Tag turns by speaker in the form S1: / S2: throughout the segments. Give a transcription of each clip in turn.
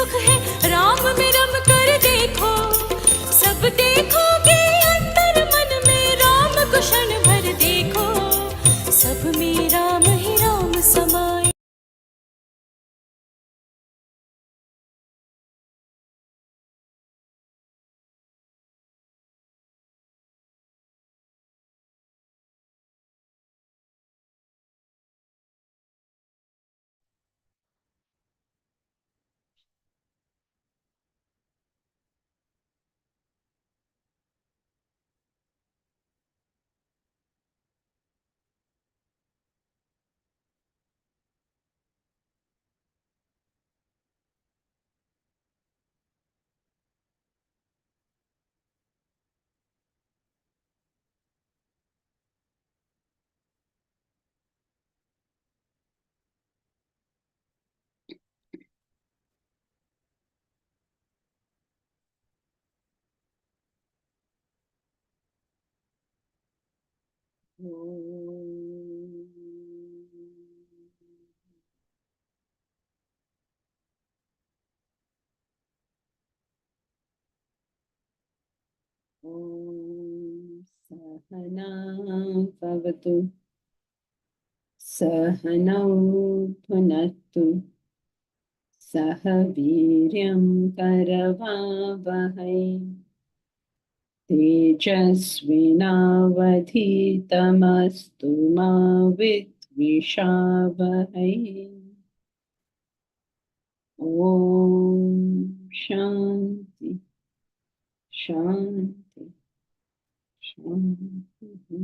S1: सुख है राम में रम कर देखो, सब देखोगे अंतर मन में राम को क्षण भर देखो, सब में राम ही राम समाए।
S2: सहना भवतु सहनौ भुनक्तु सह वीर्यं करवावहै तेजस्विनावधीतमस्तु मा विद्विषावहै। ॐ शान्ति शान्ति शान्ति।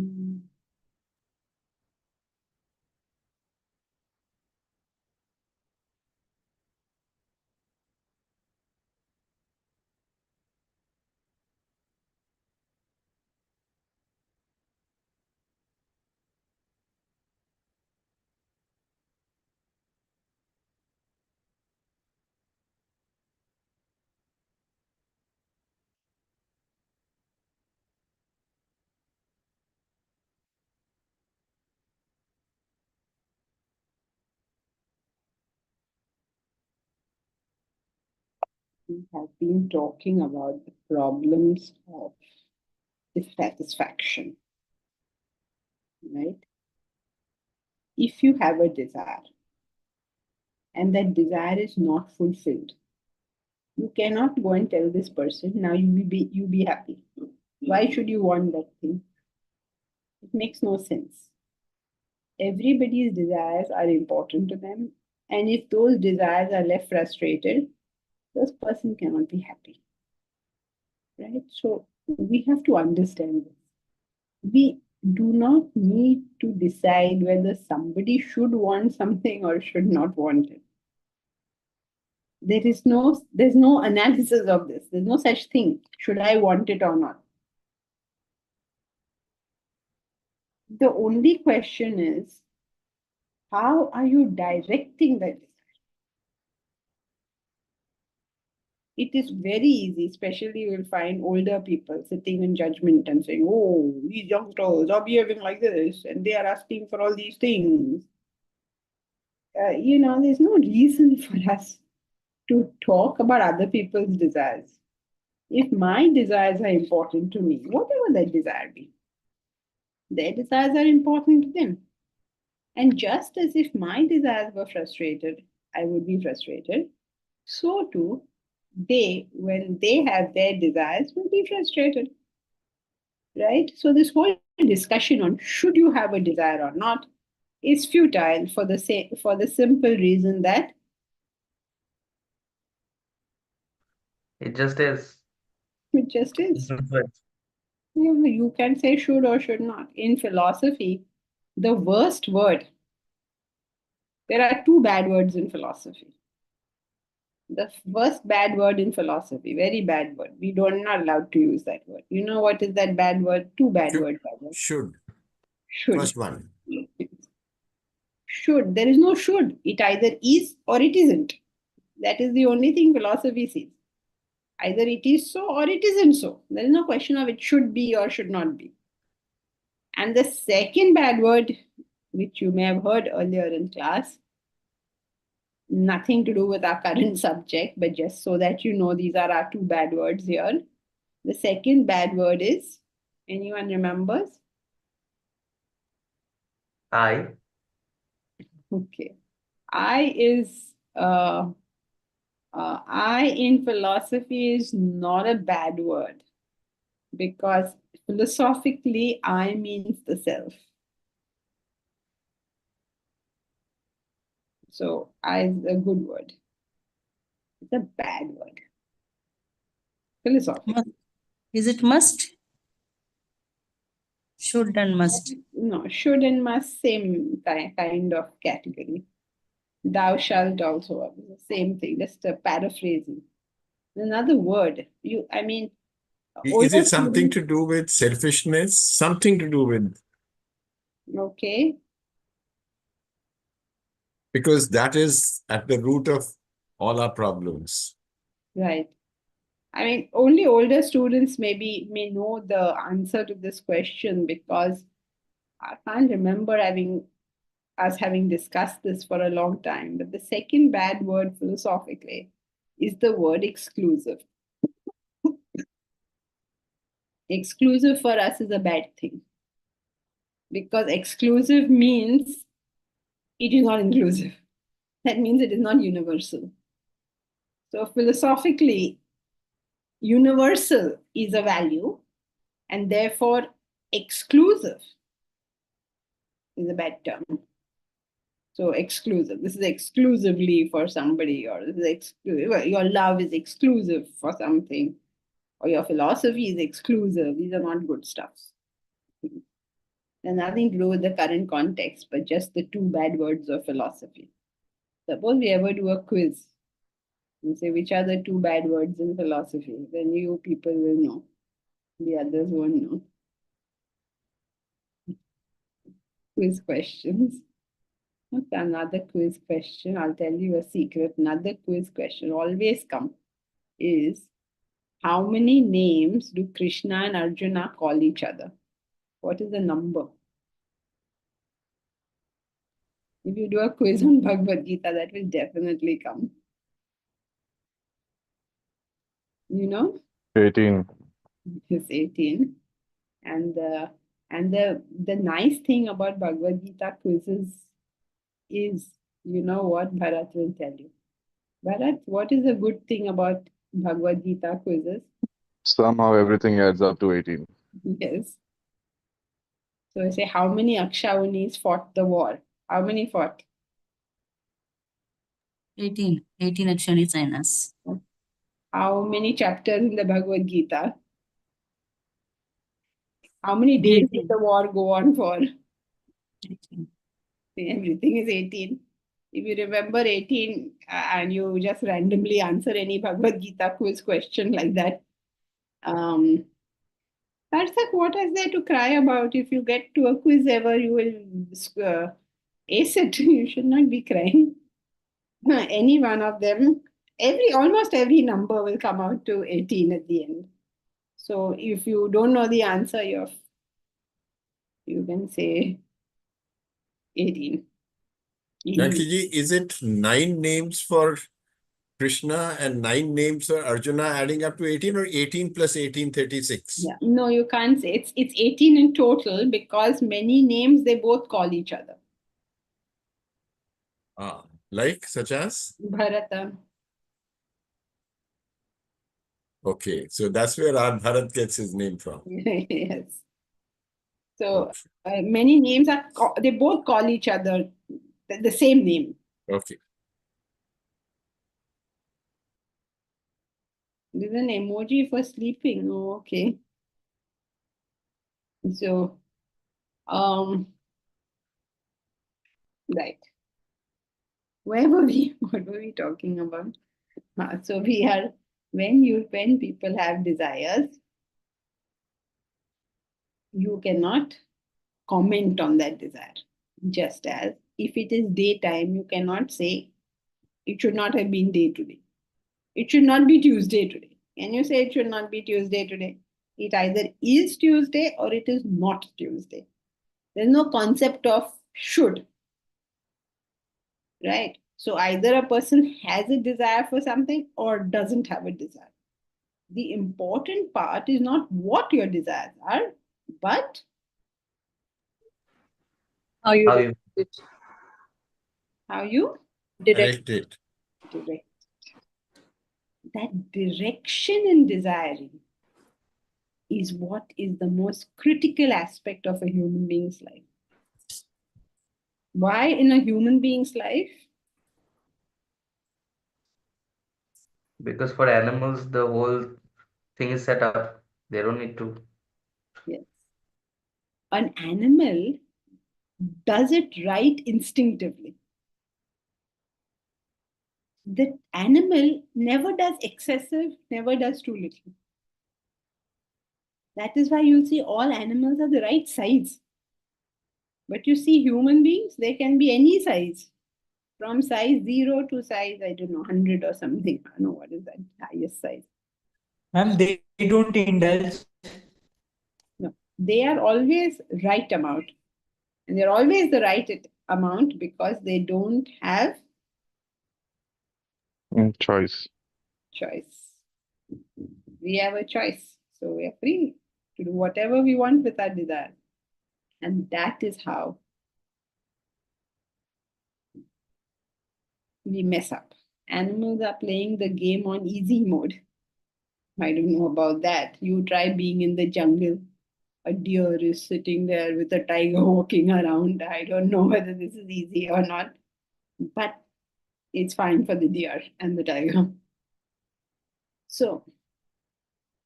S2: We have been talking about the problems of dissatisfaction, right? If you have a desire and that desire is not fulfilled, you cannot go and tell this person, now you be happy. Why should you want that thing? It makes no sense. Everybody's desires are important to them, and if those desires are left frustrated, this person cannot be happy, right? So we have to understand this. We do not need to decide whether somebody should want something or should not want it. There's no analysis of this. There's no such thing. Should I want it or not? The only question is, how are you directing that desire? It is very easy, especially you will find older people sitting in judgment and saying, oh, these youngsters are behaving like this and they are asking for all these things. There's no reason for us to talk about other people's desires. If my desires are important to me, whatever that desire be, their desires are important to them. And just as if my desires were frustrated, I would be frustrated, so too, they, when they have their desires, will be frustrated. Right? So this whole discussion on should you have a desire or not is futile for the simple reason that
S3: It just is.
S2: it just is. You can say should or should not. In philosophy, the worst word, there are two bad words in philosophy. The first bad word in philosophy, very bad word. We don't not allowed to use that word. You know what is that bad word? Two bad words.
S4: Should.
S2: Should.
S4: First one.
S2: Should. There is no should. It either is or it isn't. That is the only thing philosophy sees. Either it is so or it isn't so. There is no question of it should be or should not be. And the second bad word, which you may have heard earlier in class, nothing to do with our current subject, but just so that you know, these are our two bad words here. The second bad word is, anyone remembers?
S3: I.
S2: Okay. I in philosophy is not a bad word because philosophically I means the self. So I is a good word. It's a bad word. Philosophically.
S4: Is it must? Should and must.
S2: No, should and must, same kind of category. Thou shalt also, same thing, just a paraphrasing. Another word.
S5: Is it something
S2: students-
S5: to do with selfishness? Something to do with,
S2: Okay,
S5: because that is at the root of all our problems.
S2: right. I mean, only older students may know the answer to this question because I can't remember having discussed this for a long time. But the second bad word philosophically is the word exclusive. Exclusive for us is a bad thing because exclusive means it is not inclusive. That means it is not universal. So philosophically, universal is a value, and therefore exclusive is a bad term. So exclusive. This is exclusively for somebody, or this is exclusive. Your love is exclusive for something, or your philosophy is exclusive. These are not good stuff. And nothing to do with the current context, but just the two bad words of philosophy. Suppose we ever do a quiz and say which are the two bad words in philosophy, then you people will know. The others won't know. Quiz questions. Okay, another quiz question. I'll tell you a secret. Another quiz question always come is, how many names do Krishna and Arjuna call each other? What is the number? If you do a quiz on Bhagavad Gita, that will definitely come. You know,
S6: 18.
S2: it's 18. And the nice thing about Bhagavad Gita quizzes is, you know what Bharat will tell you. Bharat, what is the good thing about Bhagavad Gita quizzes?
S6: Somehow everything adds up to 18.
S2: Yes. So I say, how many Akshaunis fought the war? How many fought?
S4: 18. 18 Akshani Sainas.
S2: How many chapters in the Bhagavad Gita? How many days did
S4: 18.
S2: the war go on for?
S4: 18.
S2: Everything is 18. If you remember 18 and you just randomly answer any Bhagavad Gita quiz question like that, that's like, what is there to cry about? If you get to a quiz ever, you will ace it. You should not be crying. Any one of them, almost every number will come out to 18 at the end. So if you don't know the answer, you can say 18.
S5: Jankiji, is it 9 names for Krishna and 9 names for Arjuna adding up to 18, or 18 plus 18, 36?
S2: Yeah. No, you can't say. It's 18 in total because many names they both call each other.
S5: Like, such as?
S2: Bharata.
S5: Okay, so that's where our Bharat gets his name from.
S2: Yes. So
S5: Okay.
S2: many names they both call each other the same name.
S5: Okay.
S2: There's an emoji for sleeping. Oh, okay. So, right. Where were we? What were we talking about? So we are, when people have desires, you cannot comment on that desire. Just as if it is daytime, you cannot say it should not have been day today. It should not be Tuesday today. Can you say it should not be Tuesday today? It either is Tuesday or it is not Tuesday. There's no concept of should. Right? So either a person has a desire for something or doesn't have a desire. The important part is not what your desires are, but
S7: How you
S3: How
S7: do
S3: you
S7: it.
S2: how you
S7: Direct.
S5: Direct it.
S2: direct. That direction in desiring is what is the most critical aspect of a human being's life. Why in a human being's life?
S3: because for animals the whole thing is set up. They don't need to.
S2: Yes. An animal does it right instinctively. The animal never does excessive, never does too little. That is why you'll see all animals are the right size. But you see human beings, they can be any size. From size 0 to size, I don't know, 100 or something. I don't know what is that highest size.
S8: Ma'am, they don't indulge.
S2: No, they are always right amount. And they're always the right amount because they don't have
S6: Choice.
S2: choice. We have a choice. So we are free to do whatever we want with our desire. And that is how we mess up. Animals are playing the game on easy mode. I don't know about that. You try being in the jungle. A deer is sitting there with a tiger walking around. I don't know whether this is easy or not, but it's fine for the deer and the tiger. So,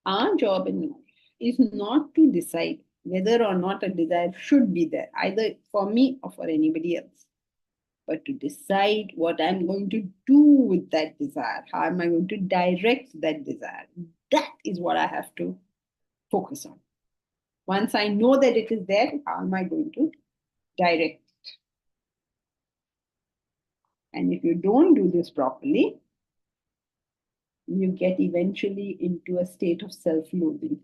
S2: our job in life is not to decide whether or not a desire should be there, either for me or for anybody else, but to decide what I'm going to do with that desire. How am I going to direct that desire? That is what I have to focus on. Once I know that it is there, how am I going to direct it? And if you don't do this properly, you get eventually into a state of self-loathing.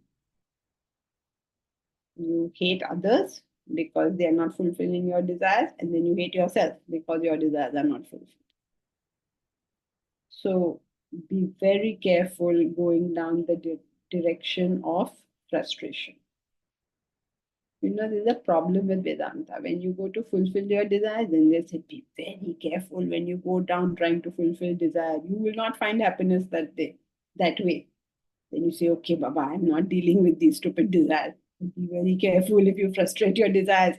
S2: You hate others because they are not fulfilling your desires, and then you hate yourself because your desires are not fulfilled. So be very careful going down the direction of frustration. You know, there's a problem with Vedanta. When you go to fulfill your desires, then they say, be very careful when you go down trying to fulfill desire. You will not find happiness that way. Then you say, okay, Baba, I'm not dealing with these stupid desires. Be very careful if you frustrate your desires.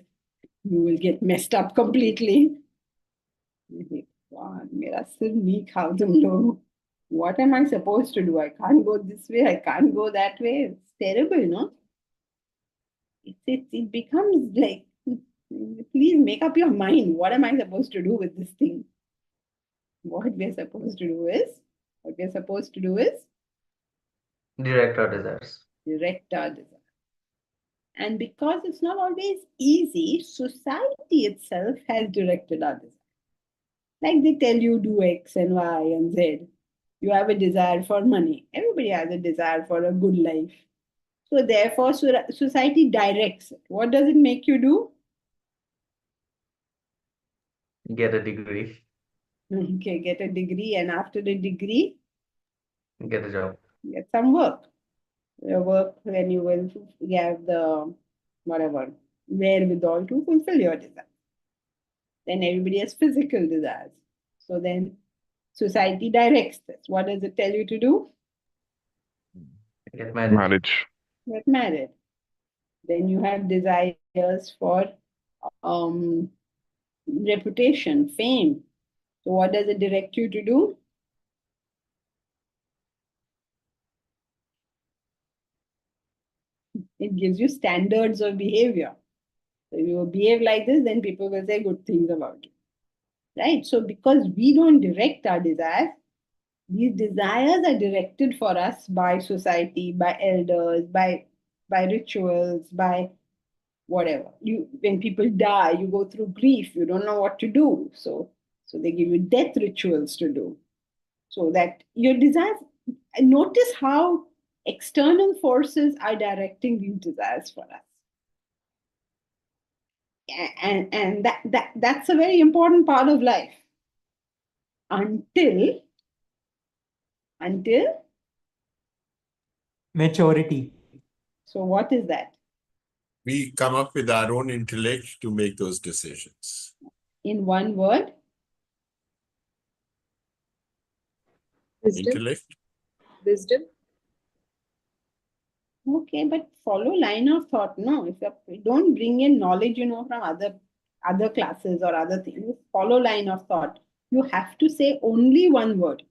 S2: You will get messed up completely. God, mera sir nahi khao tum log. What am I supposed to do? I can't go this way. I can't go that way. It's terrible, no? It becomes like, please make up your mind. What am I supposed to do with this thing? What we're supposed to do is
S3: Direct our desires.
S2: direct our desire. And because it's not always easy, society itself has directed our desire. Like they tell you do X and Y and Z. You have a desire for money. Everybody has a desire for a good life. So therefore, society directs it. What does it make you do?
S3: Get a degree.
S2: Okay, get a degree, and after the degree,
S3: Get a job.
S2: get some work. Your work, then you will have the whatever wherewithal to fulfill your desire. Then everybody has physical desires. So then society directs this. What does it tell you to do?
S3: Get married.
S6: Marriage.
S2: Get married. Then you have desires for reputation, fame. So what does it direct you to do? It gives you standards of behavior. So if you behave like this, then people will say good things about you. Right? So because we don't direct our desires, these desires are directed for us by society, by elders, by rituals, by whatever. When people die, you go through grief, you don't know what to do. So they give you death rituals to do. So that your desires, notice how external forces are directing these desires for us. And that's a very important part of life. until
S8: Maturity.
S2: so what is that?
S5: We come up with our own intellect to make those decisions.
S2: In one word,
S5: Intellect.
S7: Wisdom.
S2: okay, but follow line of thought. No, if you don't bring in knowledge, from other classes or other things, you follow line of thought. You have to say only one word.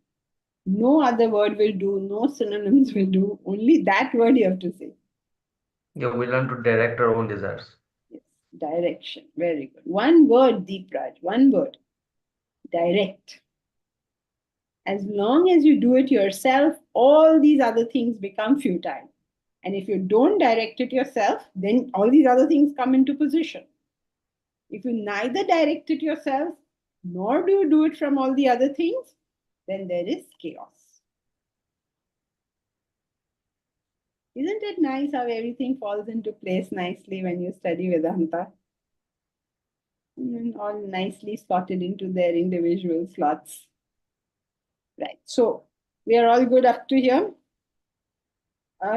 S2: No other word will do, no synonyms will do. Only that word you have to say.
S3: Yeah, we learn to direct our own desires.
S2: Yes, direction. Very good. One word, Deep Raj, one word. Direct. As long as you do it yourself, all these other things become futile. And if you don't direct it yourself, then all these other things come into position. If you neither direct it yourself, nor do you do it from all the other things, then there is chaos. Isn't it nice how everything falls into place nicely when you study Vedanta? And all nicely slotted into their individual slots. Right. So we are all good up to here.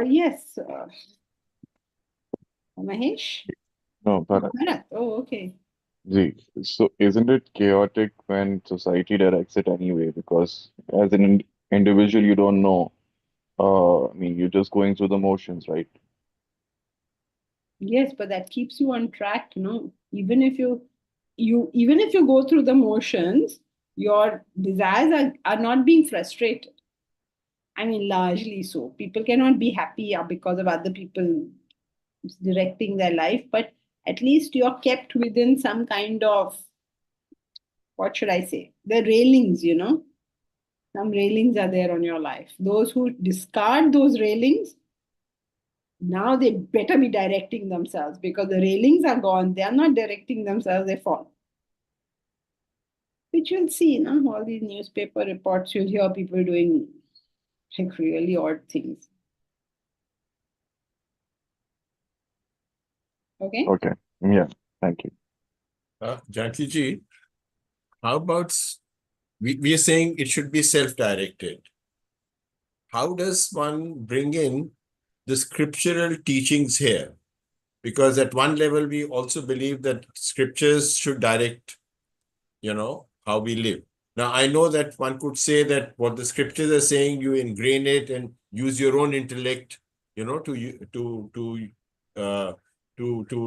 S2: Yes. Mahesh?
S6: No, Bharat.
S2: Bharat. Oh, okay.
S6: Ji. So isn't it chaotic when society directs it anyway? Because as an individual, you don't know. I mean, you're just going through the motions, right?
S2: Yes, but that keeps you on track, no? Even if you go through the motions, your desires are not being frustrated. I mean, largely so. People cannot be happy because of other people directing their life, but at least you're kept within some kind of, what should I say? The railings, Some railings are there on your life. Those who discard those railings, now they better be directing themselves because the railings are gone. They are not directing themselves, they fall. Which you'll see, all these newspaper reports, you'll hear people doing like really odd things. Okay?
S6: Okay. Yeah. Thank you.
S5: Janki ji, how about we are saying it should be self-directed. How does one bring in the scriptural teachings here? Because at one level, we also believe that scriptures should direct, how we live. Now, I know that one could say that what the scriptures are saying, you ingrain it and use your own intellect, to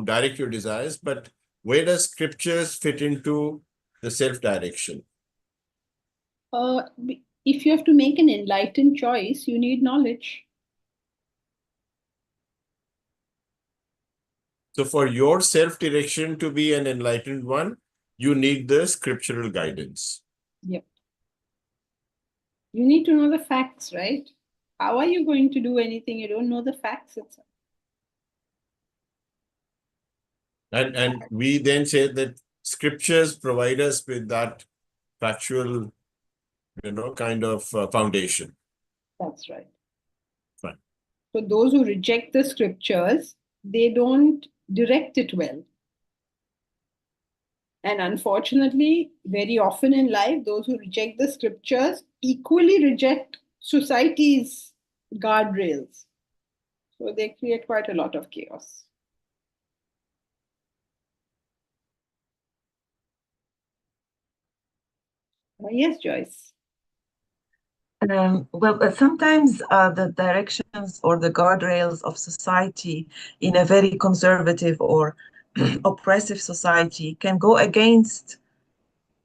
S5: direct your desires. But where does scriptures fit into the self-direction?
S2: If you have to make an enlightened choice, you need knowledge.
S5: So for your self-direction to be an enlightened one, you need the scriptural guidance.
S2: Yep. You need to know the facts, right? How are you going to do anything? You don't know the facts itself.
S5: And we then say that scriptures provide us with that factual, kind of foundation.
S2: That's right.
S5: Fine.
S2: So those who reject the scriptures, they don't direct it well. And unfortunately, very often in life, those who reject the scriptures equally reject society's guardrails. So they create quite a lot of chaos. Yes, Joyce.
S9: Sometimes the directions or the guardrails of society in a very conservative or oppressive society can go against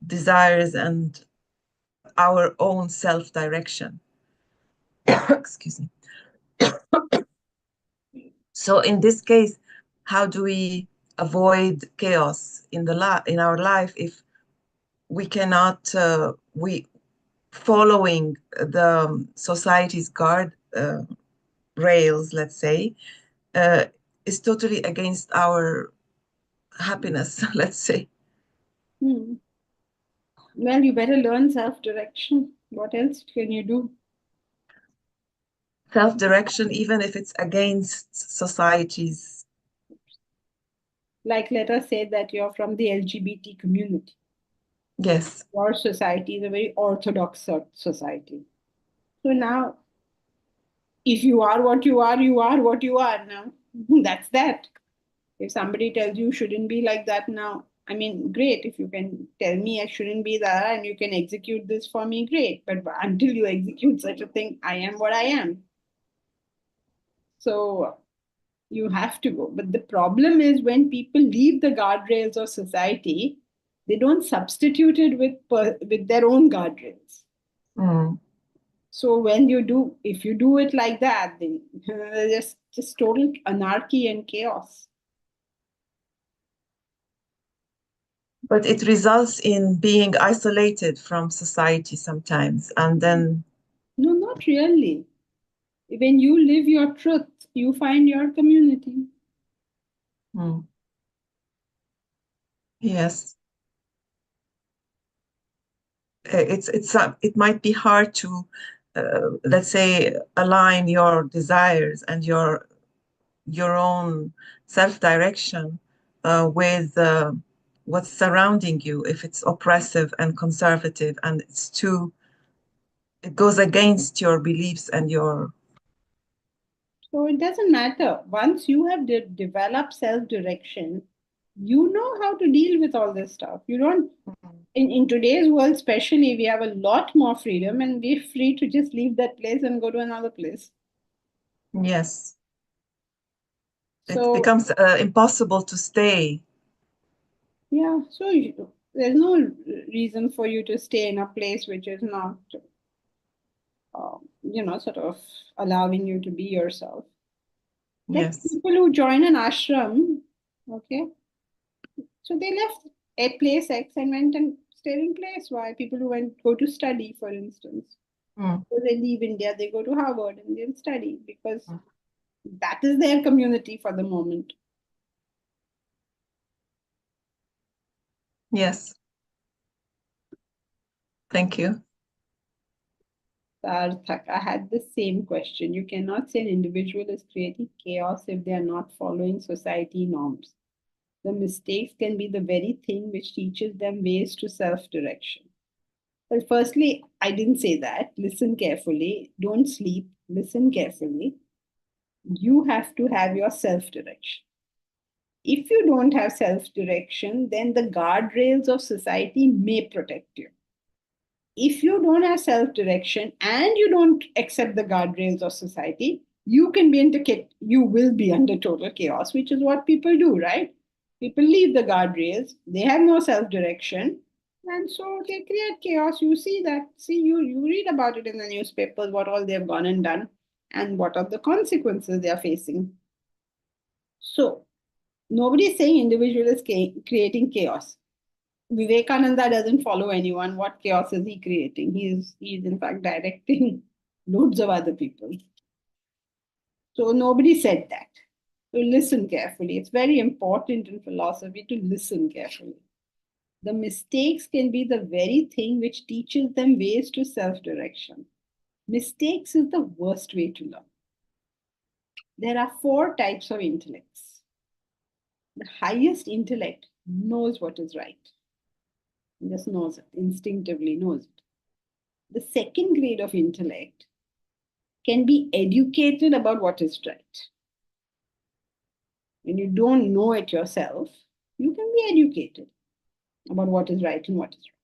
S9: desires and our own self-direction. Excuse me. So in this case, how do we avoid chaos in our life if we cannot following the society's guard rails, let's say, is totally against our happiness, let's say.
S2: Well, you better learn self-direction. What else can you do?
S9: Self-direction, even if it's against society's.
S2: Like, let us say that you're from the LGBT community.
S9: Yes.
S2: Our society is a very orthodox society. So now, if you are what you are, you are what you are now. That's that. If somebody tells you shouldn't be like that now, I mean, great. If you can tell me I shouldn't be that and you can execute this for me, great. But until you execute such a thing, I am what I am. So you have to go. But the problem is when people leave the guardrails of society, they don't substitute it with their own guardrails.
S9: Mm.
S2: So when you do, if you do it like that, then just total anarchy and chaos.
S9: But it results in being isolated from society sometimes, and then
S2: No, not really. When you live your truth, you find your community.
S9: mm, yes, it might be hard to let's say align your desires and your own self-direction with what's surrounding you if it's oppressive and conservative and it goes against your beliefs and your
S2: So it doesn't matter. Once you have developed self-direction, you know how to deal with all this stuff. You don't, in today's world, especially, we have a lot more freedom and we're free to just leave that place and go to another place.
S9: yes, it
S2: So,
S9: becomes impossible to stay.
S2: yeah, so there's no reason for you to stay in a place which is not, sort of allowing you to be yourself. Like
S9: Yes.
S2: people who join an ashram, okay, so they left a place X and went and stayed in place Y. People who go to study, for instance.
S9: Mm.
S2: So they leave India, they go to Harvard and they'll study because that is their community for the moment.
S9: Yes. Thank you.
S2: Sarthak, I had the same question. You cannot say an individual is creating chaos if they are not following society norms. The mistakes can be the very thing which teaches them ways to self-direction. Well, firstly, I didn't say that. Listen carefully. Don't sleep. Listen carefully. You have to have your self-direction. If you don't have self-direction, then the guardrails of society may protect you. If you don't have self-direction and you don't accept the guardrails of society, you will be under total chaos, which is what people do, right? People leave the guardrails, they have no self-direction, and so they create chaos. You see that. See, you read about it in the newspapers, what all they've gone and done, and what are the consequences they are facing. So nobody is saying individual is creating chaos. Vivekananda doesn't follow anyone. What chaos is he creating? He's in fact directing loads of other people. So nobody said that. So listen carefully. It's very important in philosophy to listen carefully. The mistakes can be the very thing which teaches them ways to self-direction. Mistakes is the worst way to learn. There are 4 types of intellects. The highest intellect knows what is right. Just knows it, instinctively knows it. The second grade of intellect can be educated about what is right. When you don't know it yourself, you can be educated about what is right and what is wrong.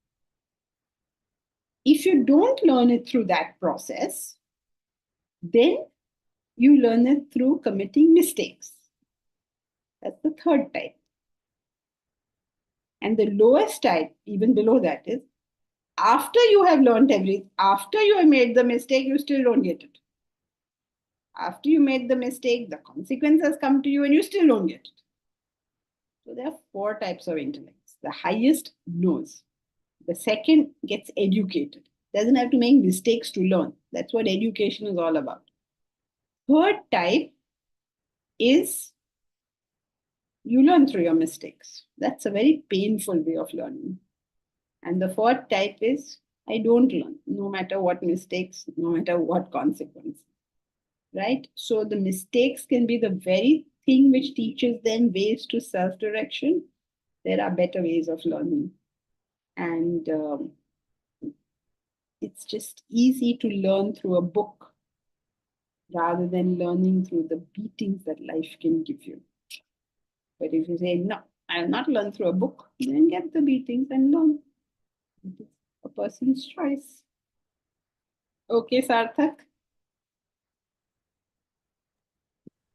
S2: If you don't learn it through that process, then you learn it through committing mistakes. That's the third type. And the lowest type, even below that, is after you have learned everything, after you have made the mistake, you still don't get it. After you made the mistake, the consequences come to you and you still don't get it. So there are 4 types of intellects. The highest knows. The second gets educated. Doesn't have to make mistakes to learn. That's what education is all about. Third type is you learn through your mistakes. That's a very painful way of learning. And the fourth type is I don't learn, no matter what mistakes, no matter what consequences. Right? So the mistakes can be the very thing which teaches them ways to self-direction. There are better ways of learning. And it's just easy to learn through a book rather than learning through the beatings that life can give you. But if you say, no, I'll not learn through a book, then get the beatings and learn. It is a person's choice. Okay, Sarthak?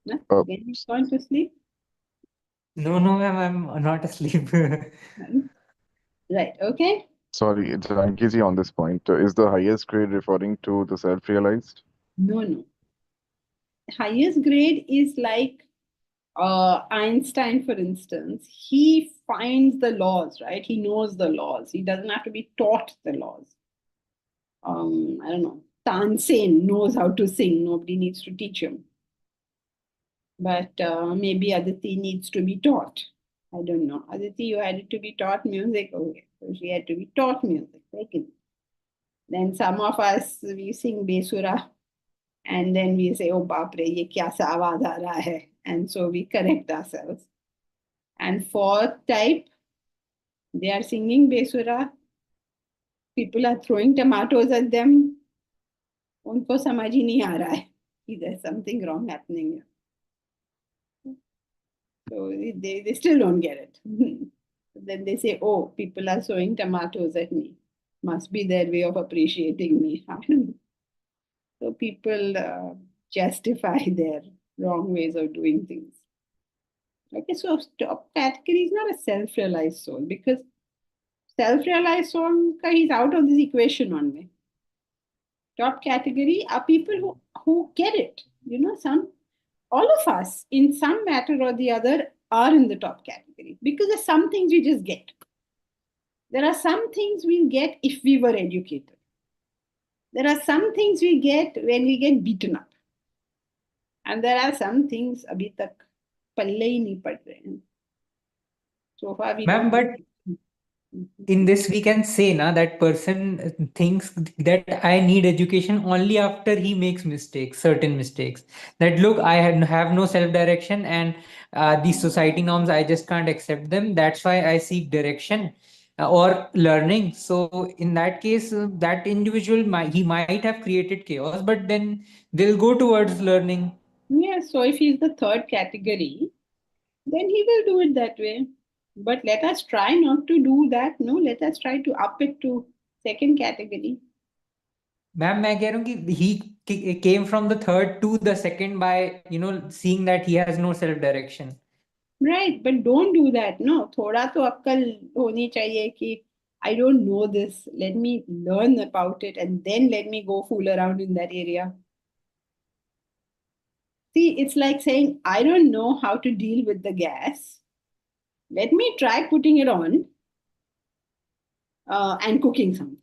S2: No?
S6: Uh,
S2: Again, you've gone to sleep?
S8: No, no, ma'am, I'm not asleep.
S2: Right, okay.
S6: Sorry, Janki on this point. Is the highest grade referring to the self-realized?
S2: No, no. Highest grade is like Einstein, for instance. He finds the laws, right? He knows the laws. He doesn't have to be taught the laws. I don't know. Tansen knows how to sing. Nobody needs to teach him. But maybe Aditi needs to be taught. I don't know. Aditi, you had to be taught music. Okay, so she had to be taught music. Taken. Then some of us, we sing Besura. And then we say, oh, baapre, ye kya sa awaaz aa raha hai? And so we correct ourselves. And fourth type, they are singing Besura. People are throwing tomatoes at them. उनको समझ ही नहीं आ रहा है. There's something wrong happening here. So they still don't get it. Then they say, oh, people are throwing tomatoes at me. Must be their way of appreciating me. I don't know. So people justify their wrong ways of doing things. Okay, so top category is not a self-realized soul because self-realized soul, he's out of this equation on me. Top category are people who get it. You know, all of us in some matter or the other are in the top category because there's some things we just get. There are some things we'll get if we were educated. There are some things we get when we get beaten up. And there are some things abhi tak palle hi nahi pad rahe hain. So far we
S8: Ma'am,
S2: don't.
S8: but in this we can say na that person thinks that I need education only after he makes mistakes, certain mistakes. That look, I have no self-direction and these society norms, I just can't accept them. That's why I seek direction or learning. So in that case, that individual he might have created chaos, but then they'll go towards learning.
S2: Yeah, so if he's the third category, then he will do it that way. But let us try not to do that. No, let us try to up it to second category.
S8: Ma'am मैं कह रहा हूँ कि he came from the third to the second by seeing that he has no self direction.
S2: Right, but don't do that. No, थोड़ा तो अक्कल होनी चाहिए कि I don't know this. Let me learn about it and then let me go fool around in that area. See, it's like saying, I don't know how to deal with the gas. Let me try putting it on and cooking something.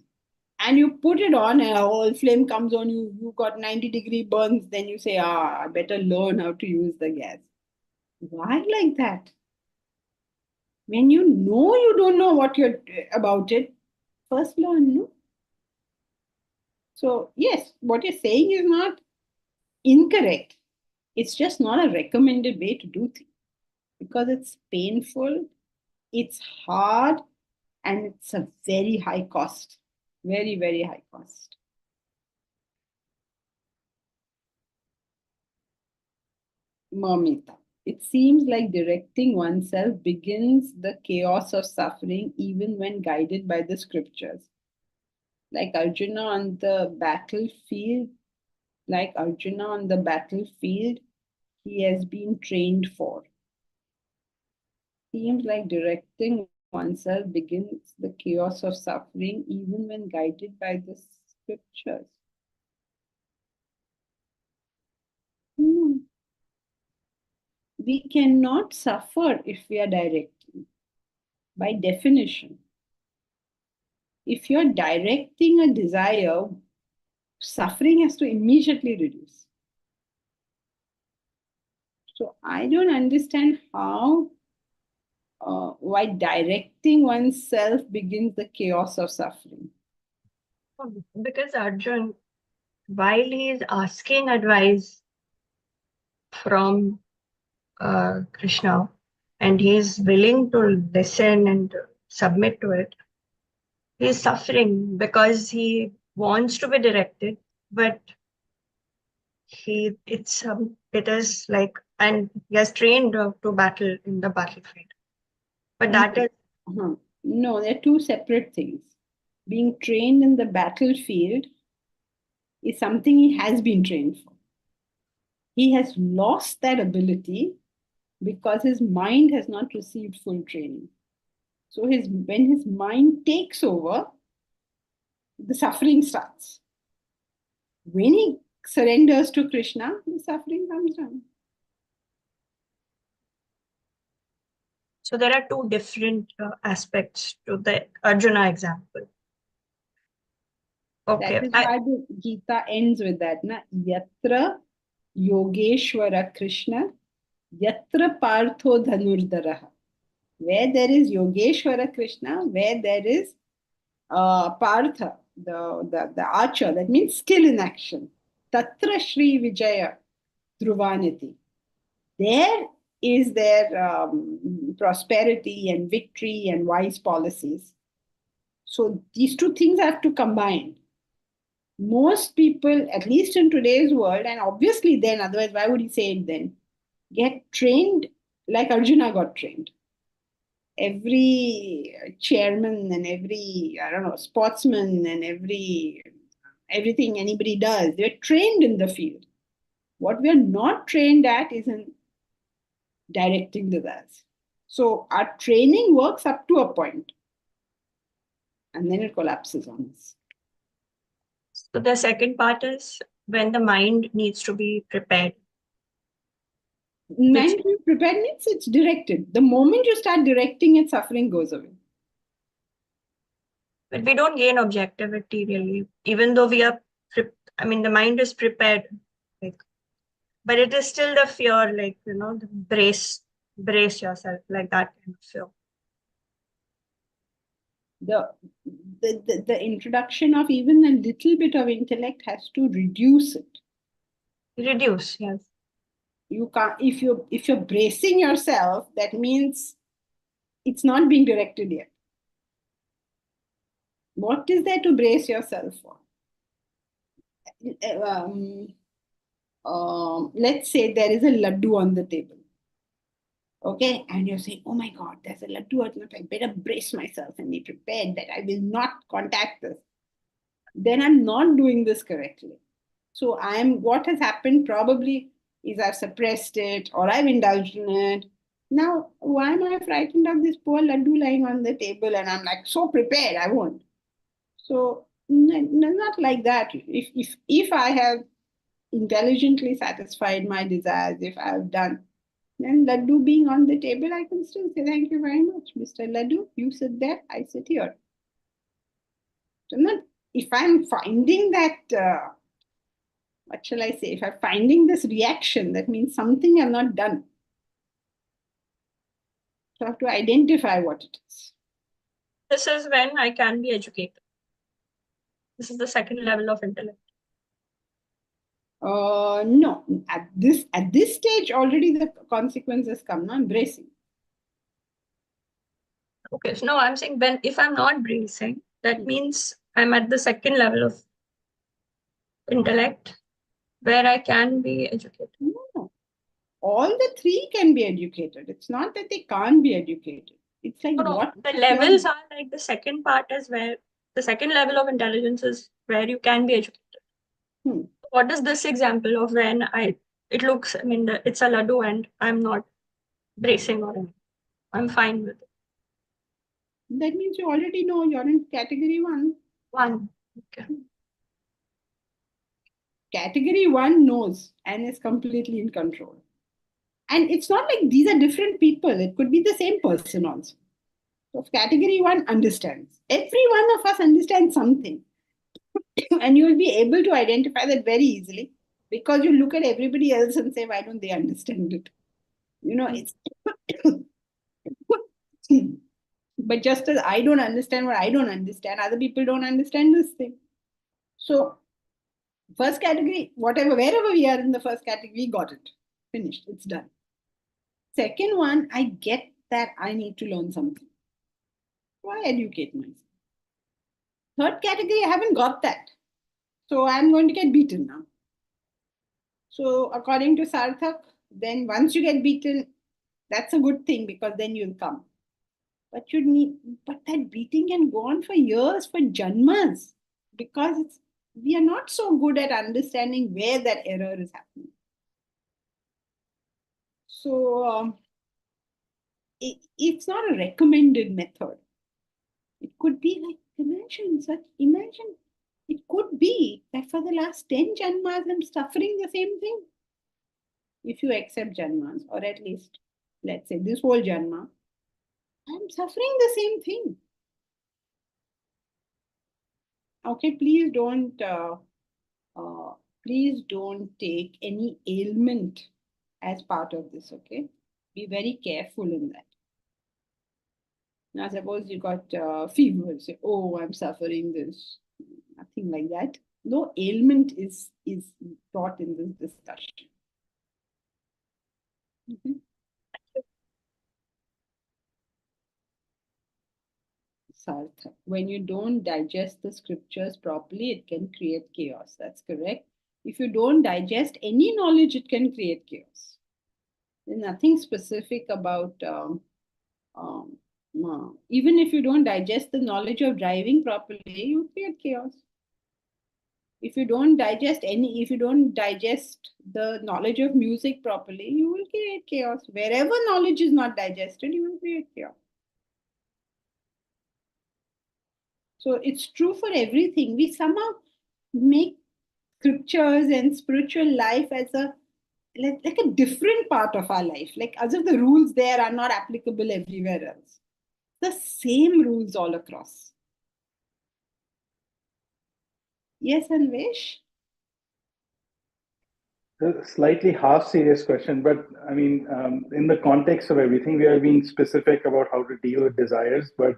S2: And you put it on and a whole flame comes on you, you got 90-degree burns, then you say, I better learn how to use the gas. Why like that? When you know you don't know what you're about it, first learn, no? So, yes, what you're saying is not incorrect. It's just not a recommended way to do things because it's painful, it's hard, and it's a very high cost. Very, very high cost. Mamita. It seems like directing oneself begins the chaos of suffering even when guided by the scriptures. Like Arjuna on the battlefield, he has been trained for. Seems like directing oneself begins the chaos of suffering even when guided by the scriptures. We cannot suffer if we are directing, by definition. If you're directing a desire, suffering has to immediately reduce. So I don't understand why directing oneself begins the chaos of suffering.
S7: Because Arjun, while he is asking advice from Krishna and he is willing to listen and submit to it, He's suffering because he wants to be directed, but it is like, and he has trained to battle in the battlefield. But that is
S2: No, they're two separate things. Being trained in the battlefield is something he has been trained for. He has lost that ability because his mind has not received full training. So when his mind takes over, the suffering starts. When he surrenders to Krishna, the suffering comes down.
S7: so. There are two different aspects to the Arjuna example. Okay,
S2: That is why the Gita ends with that. Na? Yatra Yogeshwara Krishna, Yatra Partho Dhanurdaraha. Where there is Yogeshwara Krishna, where there is Partha, the archer, that means skill in action. Tatra Shri Vijaya Dhruvaniti. There is their prosperity and victory and wise policies. So these two things have to combine. Most people, at least in today's world, and obviously then, otherwise, why would he say it then? Get trained like Arjuna got trained. Every chairman and every, I don't know, sportsman and everything anybody does, they're trained in the field. What we're not trained at is in directing the desires. So our training works up to a point, and then it collapses on us.
S7: So the second part is when the mind needs to be prepared.
S2: Mind being prepared means it's directed. The moment you start directing it, suffering goes away.
S7: But we don't gain objectivity really, even though we are, the mind is prepared, like, but it is still the fear, like, the brace yourself, like that kind of fear.
S2: The introduction of even a little bit of intellect has to reduce it.
S7: Reduce, yes.
S2: You can't, if you're bracing yourself, that means it's not being directed yet. What is there to brace yourself for? Let's say there is a laddu on the table. Okay, and you're saying, oh my God, there's a laddu. I better brace myself and be prepared that I will not contact this. Then I'm not doing this correctly. So what has happened probably is I've suppressed it or I've indulged in it. Now, why am I frightened of this poor laddu lying on the table and I'm like so prepared, I won't. So not like that. If I have intelligently satisfied my desires, if I've done, then laddu being on the table, I can still say thank you very much, Mr. Laddu. You sit there, I sit here. So if I'm finding that, what shall I say? If I'm finding this reaction, that means something I've not done. So I have to identify what it is.
S7: This is when I can be educated. This is the second level of intellect.
S2: No, at this stage already the consequences come. No, I'm bracing.
S7: Okay, so no, I'm saying if I'm not bracing, that means I'm at the second level of intellect where I can be educated.
S2: No. All the three can be educated. It's not that they can't be educated. It's like what
S7: the levels are like the second part is where the second level of intelligence is where you can be educated. What is this example of when it looks, it's a laddu and I'm not bracing or anything. I'm fine with it.
S2: That means you already know you're in category 1.
S7: 1. Okay.
S2: Category 1 knows and is completely in control. And it's not like these are different people. It could be the same person also. So category 1 understands. Every one of us understands something. And you will be able to identify that very easily because you look at everybody else and say, why don't they understand it? It's but just as I don't understand what I don't understand, other people don't understand this thing. So first category, wherever we are in the first category, we got it. Finished. It's done. Second one, I get that I need to learn something. Why educate myself? Third category, I haven't got that. So I'm going to get beaten now. So according to Sarthak, then once you get beaten, that's a good thing because then you'll come. But that beating can go on for years, for janmas, because we are not so good at understanding where that error is happening. So it's not a recommended method. It could be like, imagine, it could be that for the last 10 janmas, I'm suffering the same thing. If you accept janmas, or at least, let's say this whole janma, I'm suffering the same thing. Okay, please don't take any ailment as part of this, okay? Be very careful in that. Now, suppose you got fever, say, oh, I'm suffering this. Nothing like that. No ailment is brought in this discussion. Mm-hmm. Sarthak, when you don't digest the scriptures properly, it can create chaos. That's correct. If you don't digest any knowledge, it can create chaos. There's nothing specific about even if you don't digest the knowledge of driving properly, you create chaos. If you don't digest the knowledge of music properly, you will create chaos. Wherever knowledge is not digested, you will create chaos. So it's true for everything. We somehow make scriptures and spiritual life as like a different part of our life, like as if the rules there are not applicable everywhere else. The same rules all across. Yes, Anvesh?
S10: A slightly half serious question, but I mean, in the context of everything, we are being specific about how to deal with desires. But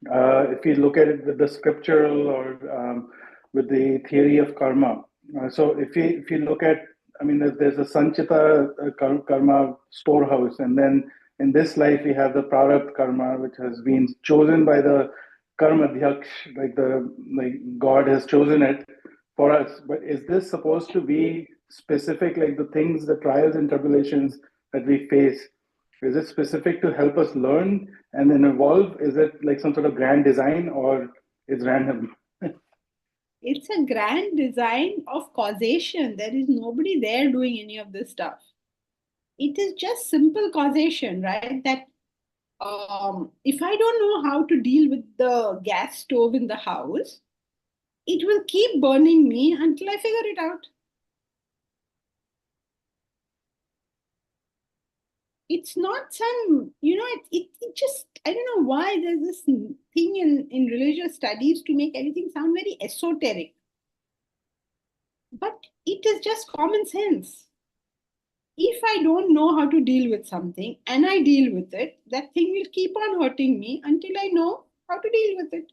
S10: if you look at it with the scriptural or with the theory of karma, so if you look at, I mean, there's a sanchita karma storehouse, and then in this life we have the prarabdha karma, which has been chosen by the karma dhyaksh, like God has chosen it for us. But is this supposed to be specific, like the things, the trials and tribulations that we face? Is it specific to help us learn and then evolve? Is it like some sort of grand design, or it's random?
S2: It's a grand design of causation. There is nobody there doing any of this stuff. It is just simple causation, right? That if I don't know how to deal with the gas stove in the house, it will keep burning me until I figure it out. It's not some, it just, I don't know why there's this thing in religious studies to make everything sound very esoteric. But it is just common sense. If I don't know how to deal with something and I deal with it, that thing will keep on hurting me until I know how to deal with it.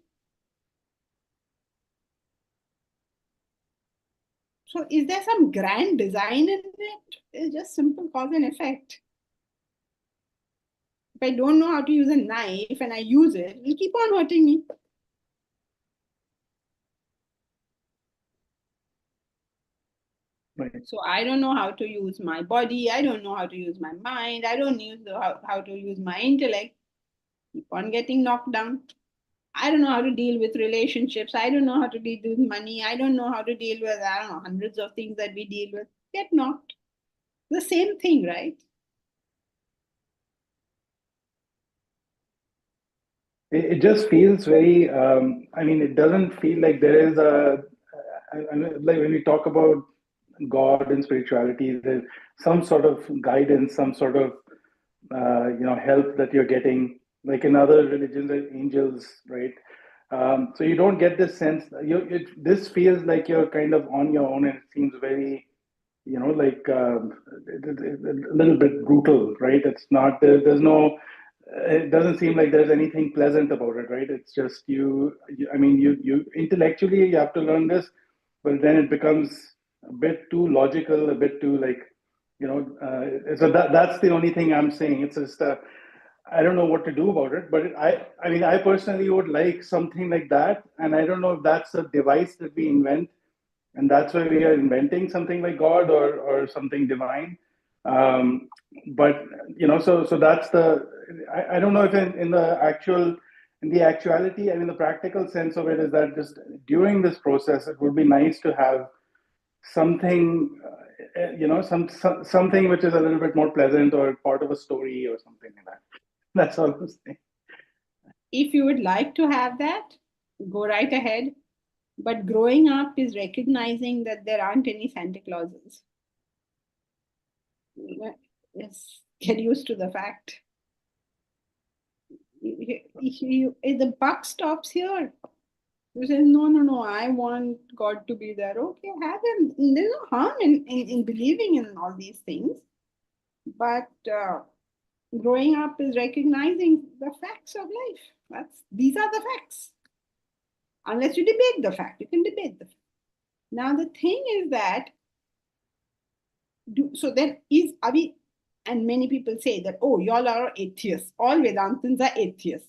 S2: So is there some grand design in it? It's just simple cause and effect. If I don't know how to use a knife and I use it, it will keep on hurting me.
S10: Right.
S2: So I don't know how to use my body. I don't know how to use my mind. I don't know how to use my intellect. Keep on getting knocked down. I don't know how to deal with relationships. I don't know how to deal with money. I don't know how to deal with, I don't know, hundreds of things that we deal with. Get knocked. The same thing, right?
S10: It just feels very, I mean, it doesn't feel like there is like when we talk about God and spirituality, there's some sort of guidance, some sort of, help that you're getting, like in other religions, like angels, right? So you don't get this sense, this feels like you're kind of on your own, and it seems very, like a little bit brutal, right? It's not, there's no, it doesn't seem like there's anything pleasant about it, right? It's just I mean, you intellectually you have to learn this, but then it becomes a bit too logical, a bit too like, so that's the only thing I'm saying. It's just I don't know what to do about it. But I mean, I personally would like something like that. And I don't know if that's a device that we invent, and that's why we are inventing something like God or something divine. But so that's the. I don't know if in the actuality, I mean, the practical sense of it is that just during this process, it would be nice to have something, something which is a little bit more pleasant or part of a story or something like that. That's all I'm saying.
S2: If you would like to have that, go right ahead. But growing up is recognizing that there aren't any Santa Clauses. Yes, get used to the fact. If the buck stops here. You say, no, I want God to be there. Okay, have him. There's no harm in believing in all these things. But growing up is recognizing the facts of life. These are the facts. Unless you debate the fact, you can debate the fact. Now the thing is that, and many people say that, oh, y'all are atheists. All Vedantins are atheists.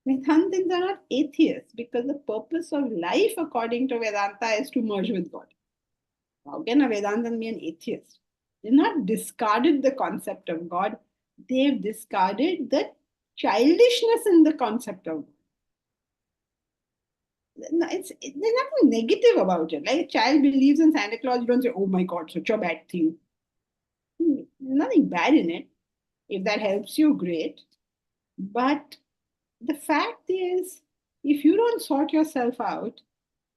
S2: Vedantins are not atheists because the purpose of life, according to Vedanta, is to merge with God. How can a Vedantin be an atheist? They've not discarded the concept of God. They've discarded the childishness in the concept of God. There's nothing negative about it. Like a child believes in Santa Claus, you don't say, oh my God, such a bad thing. There's nothing bad in it. If that helps you, great. But the fact is, if you don't sort yourself out,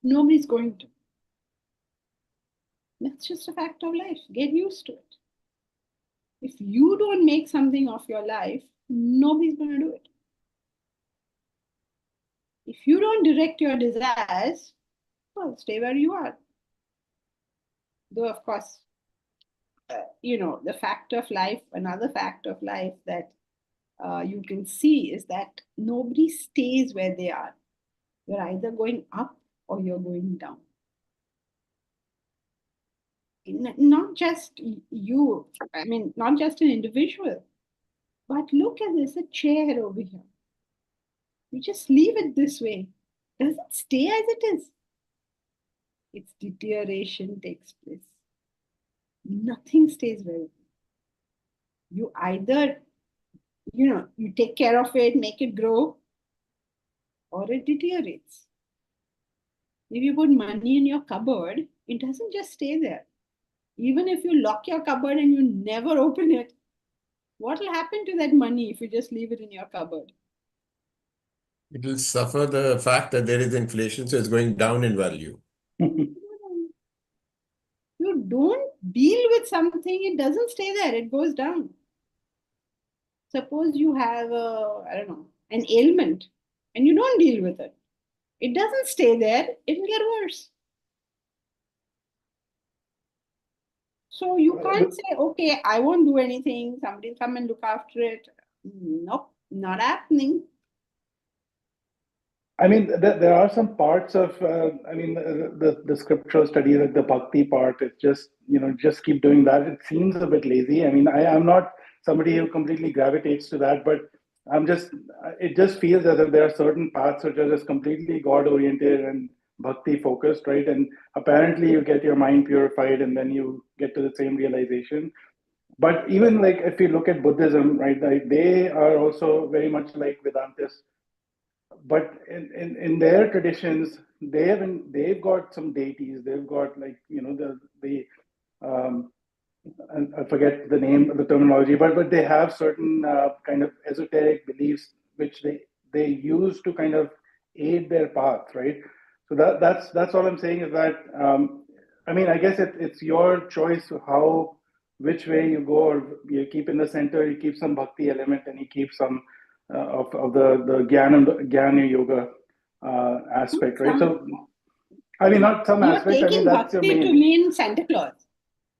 S2: nobody's going to. That's just a fact of life. Get used to it. If you don't make something of your life, nobody's going to do it. If you don't direct your desires, well, stay where you are. Though, of course, the fact of life, another fact of life that you can see is that nobody stays where they are. You're either going up or you're going down. Not just you, I mean, not just an individual, but look at this, a chair over here. You just leave it this way. Does it stay as it is? Its deterioration takes place. Nothing stays where it is. You either, you take care of it, make it grow, or it deteriorates. If you put money in your cupboard, it doesn't just stay there. Even if you lock your cupboard and you never open it, what will happen to that money if you just leave it in your cupboard?
S5: It will suffer the fact that there is inflation, so it's going down in value.
S2: You don't deal with something, it doesn't stay there, it goes down. Suppose you have an ailment and you don't deal with it. It doesn't stay there, it will get worse. So you can't say, okay, I won't do anything, somebody will come and look after it. Nope, not happening.
S10: I mean, there are some parts of, the scriptural study, like the bhakti part, it's just, just keep doing that. It seems a bit lazy. I mean, I'm not somebody who completely gravitates to that, but it just feels as if there are certain paths which are just completely God-oriented and bhakti focused, right? And apparently you get your mind purified and then you get to the same realization. But even like if you look at Buddhism, right, they are also very much like Vedantists. But in their traditions, they've got some deities. They've got like and I forget the name of the terminology, but they have certain kind of esoteric beliefs which they use to kind of aid their path, right? So that's all I'm saying is that I guess it's your choice which way you go, or you keep in the center, you keep some bhakti element, and you keep some of the jnana yoga aspect, right? So I mean, not some
S2: You're
S10: aspect. I mean,
S2: taking
S10: that's your
S2: bhakti
S10: main.
S2: to mean Santa Claus.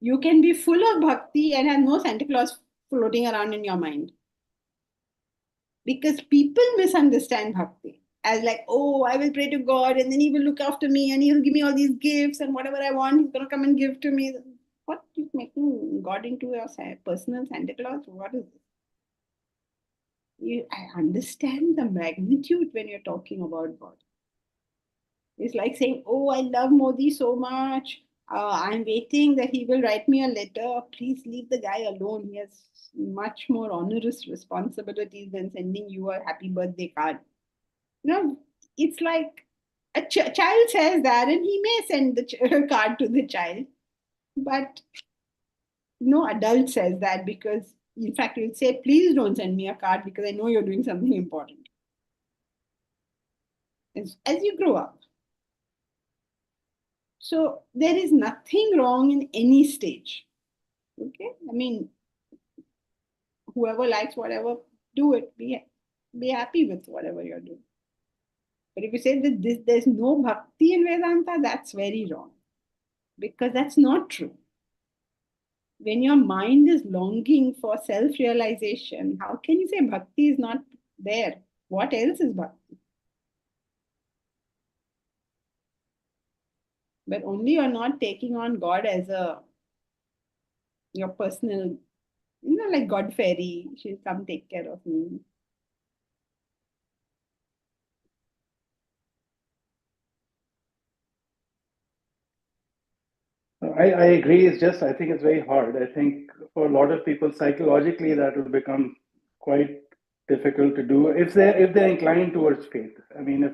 S2: You can be full of bhakti and have no Santa Claus floating around in your mind. Because people misunderstand bhakti as like, oh, I will pray to God and then he will look after me and he'll give me all these gifts and whatever I want, he's going to come and give to me. What? You're making God into your personal Santa Claus? What is this? I understand the magnitude when you're talking about God. It's like saying, oh, I love Modi so much. I'm waiting that he will write me a letter. Please leave the guy alone. He has much more onerous responsibilities than sending you a happy birthday card. You know, it's like a child says that, and he may send the card to the child, but no adult says that, because in fact you'll say, please don't send me a card because I know you're doing something important as you grow up. So there is nothing wrong in any stage. Okay, I mean, whoever likes whatever, do it. Be happy with whatever you're doing. But if you say that there's no bhakti in Vedanta, that's very wrong, because that's not true. When your mind is longing for self-realization, how can you say bhakti is not there? What else is bhakti? But only you're not taking on God as your personal, like God fairy, she'll come take care of me.
S10: I agree. It's just, I think it's very hard. I think for a lot of people, psychologically, that will become quite difficult to do if they're inclined towards faith. I mean, if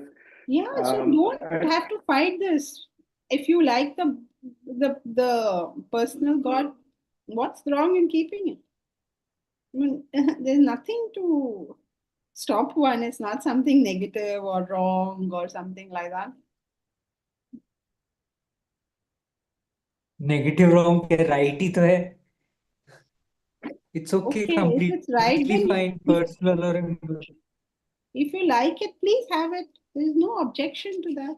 S2: so don't have to fight this. If you like the personal God, what's wrong in keeping it? I mean, there's nothing to stop one. It's not something negative or wrong or something like that.
S8: Negative wrong क्या right ही तो है. It's okay,
S2: Okay, if it's right,
S8: completely
S2: then
S8: fine, personal or emotional.
S2: if you like it, please have it. There's no objection to that.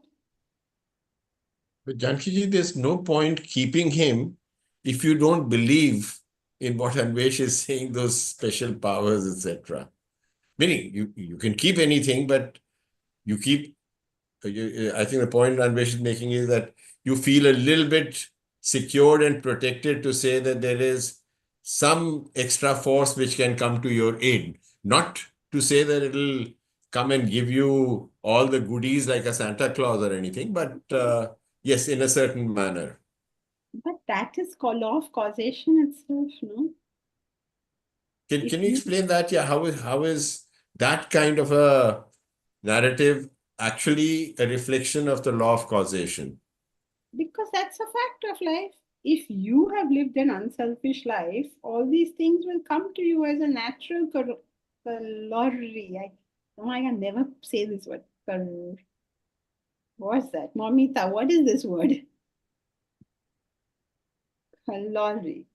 S5: But Janki, there's no point keeping him if you don't believe in what Anvesh is saying, those special powers, etc. Meaning, you can keep anything, but you keep. I think the point Anvesh is making is that you feel a little bit secured and protected to say that there is some extra force which can come to your aid. Not to say that it'll come and give you all the goodies like a Santa Claus or anything, but yes, in a certain manner.
S2: But that is law of causation itself, no?
S5: Can you explain that? Yeah, how is that kind of a narrative actually a reflection of the law of causation?
S2: Because that's a fact of life. If you have lived an unselfish life, all these things will come to you as a natural corollary. I can never say this word. What's that? Momita, what is this word? Corollary.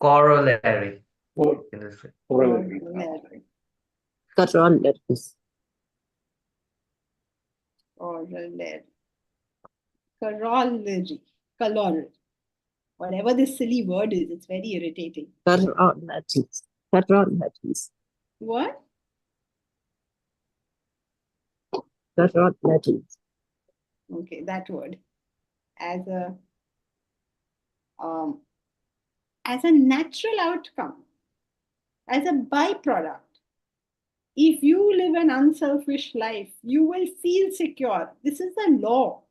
S3: Corollary.
S10: Corollary. Corollary. Whatever this silly word is, it's very irritating. What? Okay, that word. As a natural outcome, as a byproduct. If you live an unselfish life, you will feel secure. This is the law.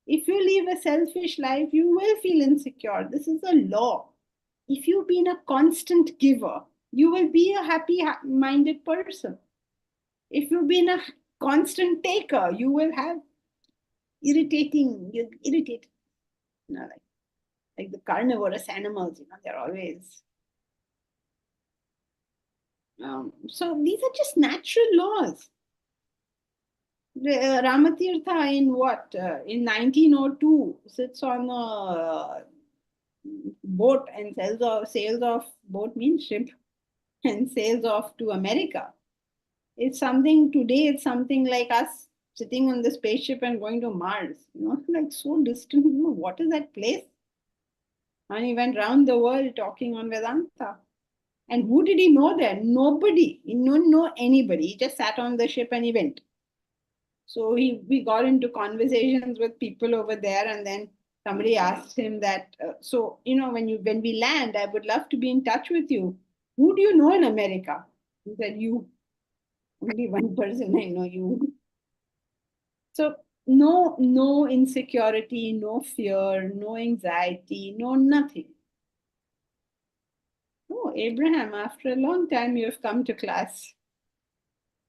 S10: If you live a selfish life, you will feel insecure. This is the law. If you've been a constant giver, you will be a happy-minded person. If you've been a constant taker, you will have irritating. Like the carnivorous animals, they're always. So these are just natural laws. Ramatirtha in in 1902 sits on a boat and sails off, boat means ship, and sails off to America. It's something like us sitting on the spaceship and going to Mars, like so distant. What is that place? And he went round the world talking on Vedanta. And who did he know there? Nobody. He didn't know anybody. He just sat on the ship and he went. So we got into conversations with people over there, and then somebody asked him that, when we land, I would love to be in touch with you. Who do you know in America?
S2: He said, you, only one person I know, you. So no insecurity, no fear, no anxiety, no nothing. Oh, Abraham, after a long time you have come to class.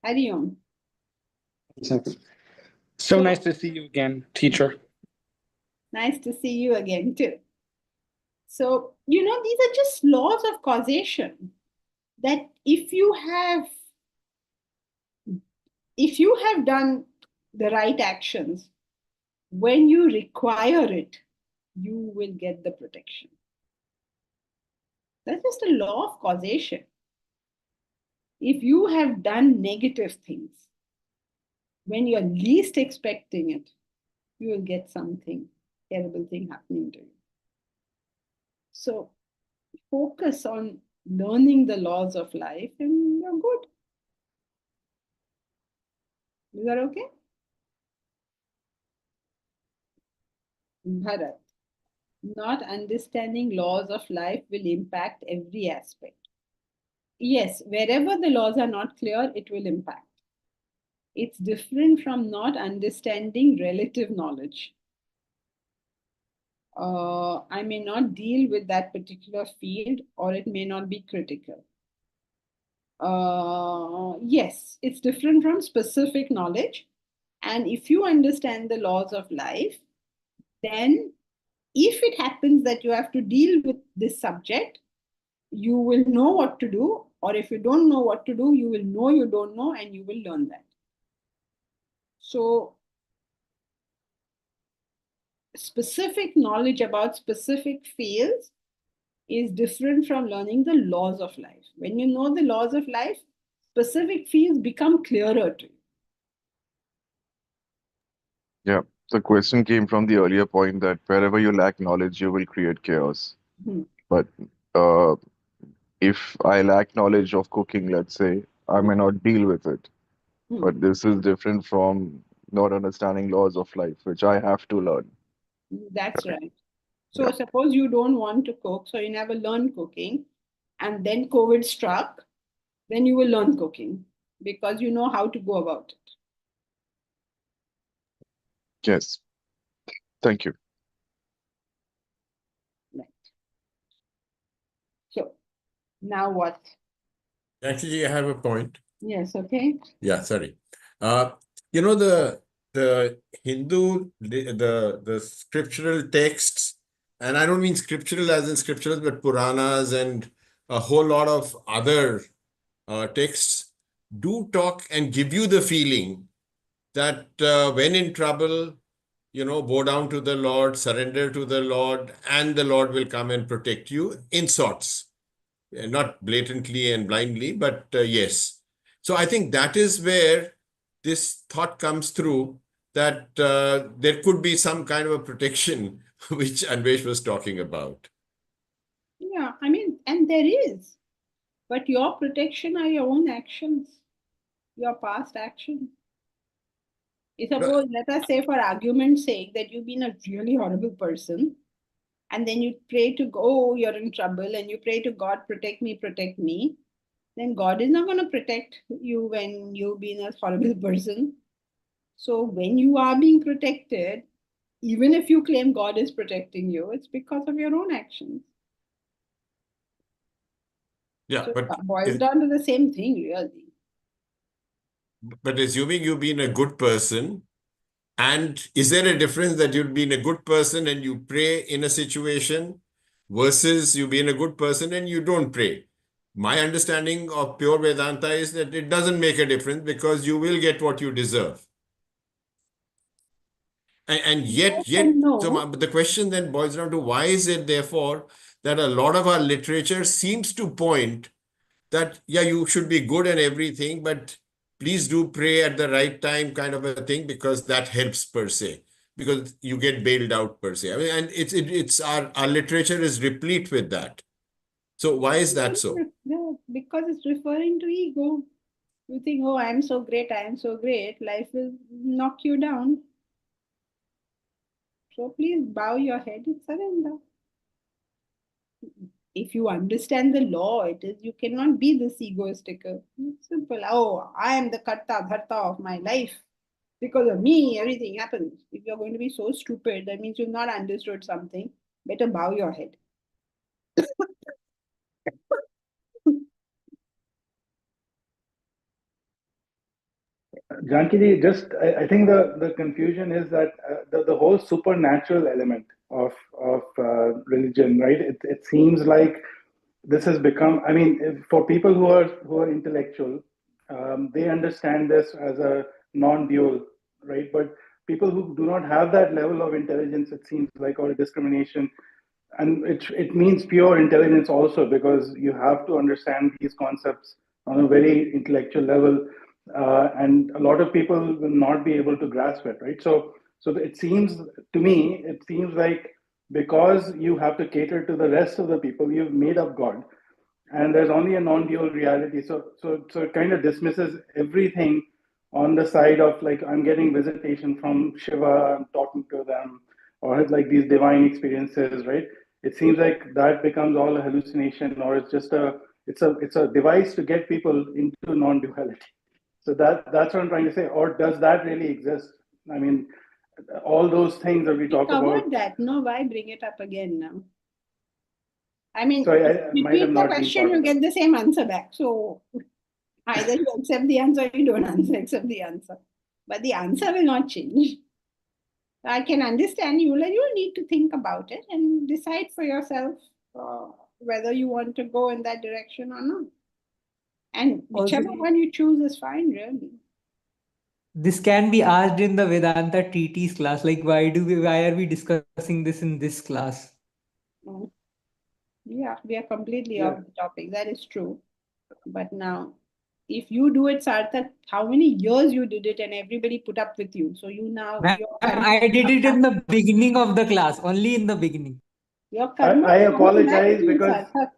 S2: Hari Om.
S11: So nice to see you again, teacher.
S2: Nice to see you again too. So, these are just laws of causation that if you have done the right actions, when you require it, you will get the protection. That's just a law of causation. If you have done negative things, when you're least expecting it, you will get something, terrible thing happening to you. So focus on learning the laws of life and you're good. Is that okay? Bharat, not understanding laws of life will impact every aspect. Yes, wherever the laws are not clear, it will impact. It's different from not understanding relative knowledge. I may not deal with that particular field, or it may not be critical. Yes, it's different from specific knowledge. And if you understand the laws of life, then if it happens that you have to deal with this subject, you will know what to do. Or if you don't know what to do, you will know you don't know and you will learn that. So specific knowledge about specific fields is different from learning the laws of life. When you know the laws of life, specific fields become clearer to you.
S6: Yeah, the question came from the earlier point that wherever you lack knowledge, you will create chaos. But uh, if I lack knowledge of cooking, let's say, I may not deal with it. But this is different from not understanding laws of life, which I have to learn.
S2: That's right. So suppose you don't want to cook, so you never learned cooking, and then COVID struck, then you will learn cooking because you know how to go about it.
S6: Yes. Thank you.
S2: Right. So now what?
S5: Actually, I have a point.
S2: Yes, okay.
S5: Yeah, sorry. The Hindu, the scriptural texts, and I don't mean scriptural as in scriptures, but Puranas and a whole lot of other texts do talk and give you the feeling that when in trouble, bow down to the Lord, surrender to the Lord, and the Lord will come and protect you in sorts. Not blatantly and blindly, but yes. So I think that is where this thought comes through that there could be some kind of a protection which Anvesh was talking about.
S2: Yeah, I mean, and there is. But your protection are your own actions, your past actions. Suppose, let us say, for argument's sake, that you've been a really horrible person, and then you pray to God, oh, you're in trouble, and you pray to God, protect me, then God is not going to protect you when you've been a horrible person. So when you are being protected, even if you claim God is protecting you, it's because of your own actions.
S5: Yeah,
S2: so
S5: but
S2: it boils down to the same thing, really.
S5: But assuming you've been a good person, and is there a difference that you've been a good person and you pray in a situation versus you being a good person and you don't pray? My understanding of pure Vedanta is that it doesn't make a difference because you will get what you deserve. And yet, so the question then boils down to why is it therefore that a lot of our literature seems to point that, yeah, you should be good and everything, but please do pray at the right time kind of a thing because that helps per se, because you get bailed out per se. I mean, and it's our literature is replete with that. So why is that so?
S2: Yeah, because it's referring to ego. You think, oh, I'm so great, life will knock you down. So please bow your head and surrender. if you understand the law, it is you cannot be this egoistical. It's simple. Oh, I am the karta dharta of my life. Because of me, everything happens. If you're going to be so stupid, that means you've not understood something. Better bow your head.
S10: Janki, I think the confusion is that the whole supernatural element of religion, right? It seems like this has become. I mean, for people who are intellectual, they understand this as a non-dual, right? But people who do not have that level of intelligence, it seems like, or discrimination, and it means pure intelligence also, because you have to understand these concepts on a very intellectual level, and a lot of people will not be able to grasp it, right? So it seems to me, it seems like because you have to cater to the rest of the people, you've made up God, and there's only a non-dual reality. So it kind of dismisses everything on the side of, like, I'm getting visitation from Shiva, I'm talking to them, or it's like these divine experiences, right? It seems like that becomes all a hallucination, or it's just it's a device to get people into non-duality. So that's what I'm trying to say. Or does that really exist? I mean, all those things that we talk
S2: Covered
S10: about.
S2: that. No, why bring it up again now? I mean,
S10: Sorry, I might have
S2: repeat the
S10: not been
S2: question,
S10: part
S2: you
S10: of that.
S2: get the same answer back. So either you accept the answer or you don't accept the answer. But the answer will not change. I can understand you. Like, you need to think about it and decide for yourself whether you want to go in that direction or not. And whichever
S8: Also,
S2: one you choose is fine, really.
S8: this can be asked in the Vedanta TT's class. Like, why are we discussing this in this class?
S2: Mm. Yeah, we are completely
S10: Yeah.
S2: off the topic. That is true. But now, if you do it, Sarthak, how many years you did it and everybody put up with you? So you now,
S8: Ma'am,
S2: your karma,
S8: I did it in the beginning of the class, only in the beginning.
S2: your karma
S10: I
S2: is coming back
S10: apologize
S2: to you,
S10: because
S2: Sarthak.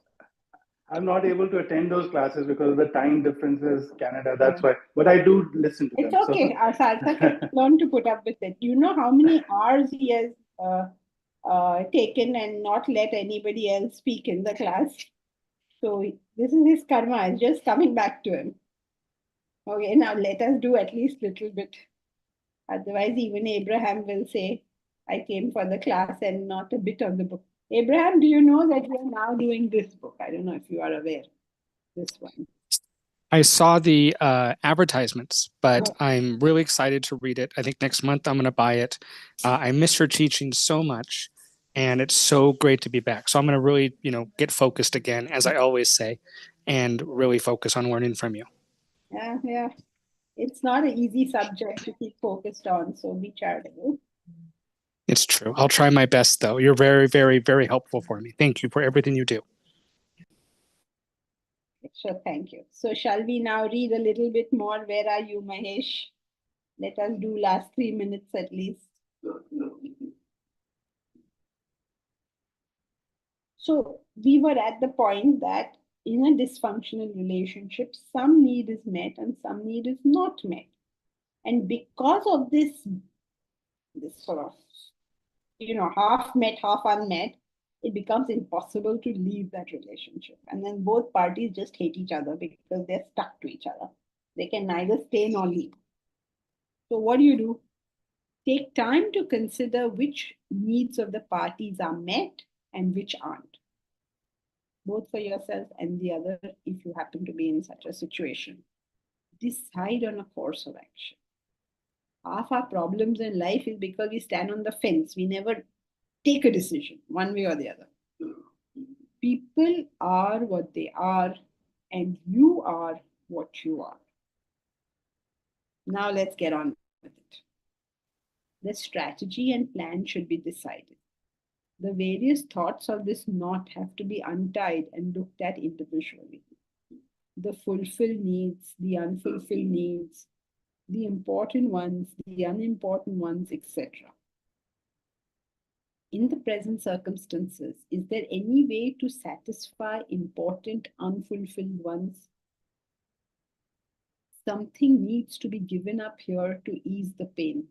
S10: I'm not able to attend those classes because of the time differences, Canada. That's why. But I do listen to
S2: It's
S10: them.
S2: okay.
S10: So
S2: Sarthak has learned to put up with it. You know how many hours he has taken and not let anybody else speak in the class. So this is his karma. It's just coming back to him. Okay, now let us do at least little bit. Otherwise, even Abraham will say, I came for the class and not a bit of the book. Abraham, do you know that we are now doing this book? I don't know if you are aware. This one.
S11: I saw the advertisements, but I'm really excited to read it. I think next month I'm going to buy it. I miss your teaching so much, and it's so great to be back. So I'm going to really, get focused again, as I always say, and really focus on learning from you.
S2: Yeah. It's not an easy subject to keep focused on, so be charitable.
S11: It's true. I'll try my best, though. You're very, very, very helpful for me. Thank you for everything you do.
S2: Sure, thank you. So shall we now read a little bit more? Where are you, Mahesh? Let us do last 3 minutes at least. So we were at the point that in a dysfunctional relationship, some need is met and some need is not met. And because of this sort of, half met, half unmet, it becomes impossible to leave that relationship. And then both parties just hate each other because they're stuck to each other. They can neither stay nor leave. So what do? Take time to consider which needs of the parties are met and which aren't, both for yourself and the other if you happen to be in such a situation. Decide on a course of action. Half our problems in life is because we stand on the fence. We never take a decision one way or the other. People are what they are, and you are what you are. Now let's get on with it. The strategy and plan should be decided. The various thoughts of this knot have to be untied and looked at individually. The fulfilled needs, the unfulfilled needs, the important ones, the unimportant ones, etc. In the present circumstances, is there any way to satisfy important unfulfilled ones? Something needs to be given up here to ease the pain.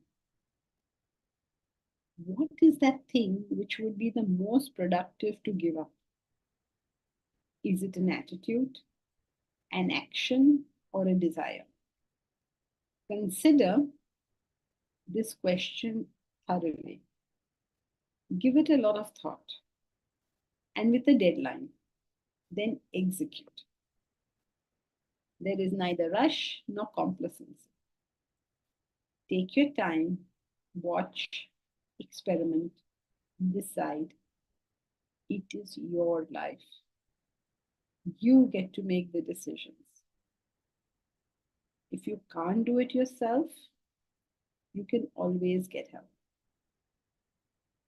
S2: What is that thing which would be the most productive to give up? Is it an attitude, an action, or a desire? Consider this question thoroughly. Give it a lot of thought. And with a deadline, then execute. There is neither rush nor complacency. Take your time, watch, experiment, decide. It is your life. You get to make the decisions. If you can't do it yourself, you can always get help.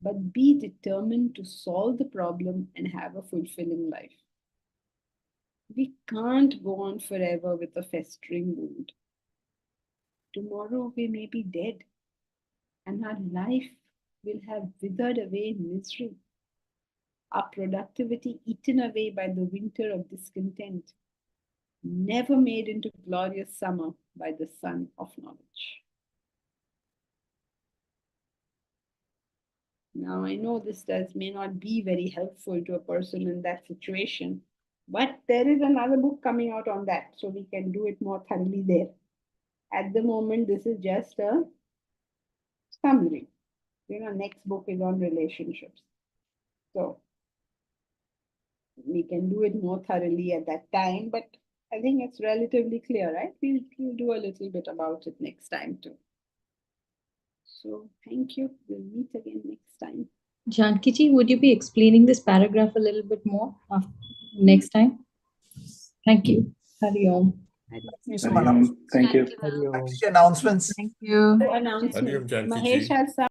S2: But be determined to solve the problem and have a fulfilling life. We can't go on forever with a festering wound. Tomorrow we may be dead, and our life will have withered away in misery. Our productivity eaten away by the winter of discontent, never made into glorious summer by the sun of knowledge. Now, I know this may not be very helpful to a person in that situation, but there is another book coming out on that, so we can do it more thoroughly there. At the moment, this is just a summary. Next book is on relationships. So we can do it more thoroughly at that time, but I think it's relatively clear, right? We'll do a little bit about it next time too. So thank you. We'll meet again next time.
S12: Janki-ji, would you be explaining this paragraph a little bit more next time? Thank you. Hari Om.
S10: Thank you.
S8: Hari Om.
S13: Announcements.
S2: Thank you.
S5: Hariom, Janki-ji.
S2: Mahesh has some.